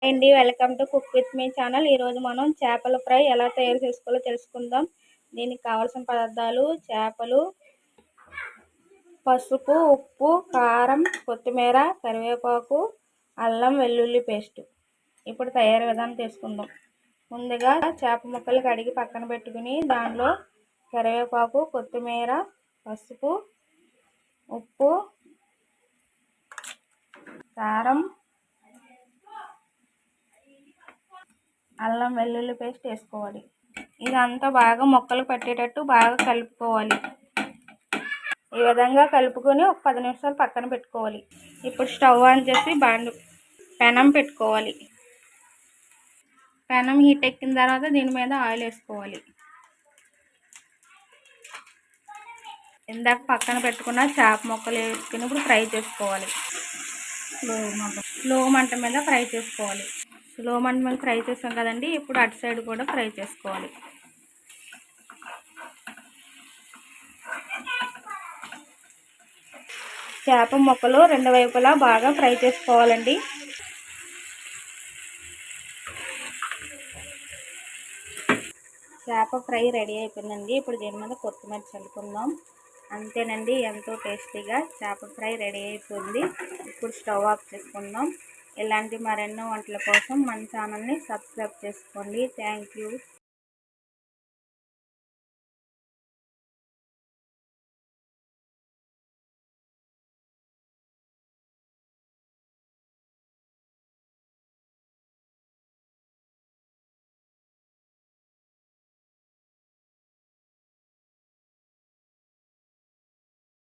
అండి welcome to cook with me channel. ఈరోజు మనం చేపల ఫ్రై ఎలా తయారు చేసుకోవాలో తెలుసుకుందాం. దీనికి కావాల్సిన పదార్థాలు: చేపలు, పసుపు, ఉప్పు, కారం, కొత్తిమీర, కరివేపాకు, అల్లం వెల్లుల్లి పేస్ట్. ఇప్పుడు తయారీ విధానం తెలుసుకుందాం. ముందుగా చేప ముక్కలు కడిగి పక్కన పెట్టుకుని దానిలో కరివేపాకు, కొత్తిమీర, పసుపు, ఉప్పు, కారం, అల్లం వెల్లుల్లి పేస్ట్ వేసుకోవాలి. ఇదంతా బాగా ముక్కలు పట్టేటట్టు బాగా కలుపుకోవాలి. ఈ విధంగా కలుపుకొని ఒక 10 నిమిషాలు పక్కన పెట్టుకోవాలి. ఇప్పుడు స్టవ్ ఆన్ చేసి పెనం పెట్టుకోవాలి. పెనం హీట్ ఎక్కిన తర్వాత దీని మీద ఆయిల్ వేసుకోవాలి. ఇందాక పక్కన పెట్టుకున్న చేప ముక్కలు వేసుకుని ఇప్పుడు ఫ్రై చేసుకోవాలి. స్లో మంట మీద ఫ్రై చేసుకోవాలి. స్లో మంట మీద ఫ్రై చేసాం కదండి, ఇప్పుడు అటు సైడ్ కూడా ఫ్రై చేసుకోవాలి. చేప ముక్కలు రెండు వైపులా బాగా ఫ్రై చేసుకోవాలండి. చేప ఫ్రై రెడీ అయిపోయిందండి. ఇప్పుడు దీని మీద కొత్తిమీర చల్లుకుందాం. అంతేనండి, ఎంతో టేస్టీగా చేప ఫ్రై రెడీ అయిపోయింది. ఇప్పుడు స్టవ్ ఆఫ్ చేసుకుందాం. ఇలాంటి మరెన్నో వంటల కోసం మన ఛానల్ని సబ్స్క్రైబ్ చేసుకోండి. Thank you.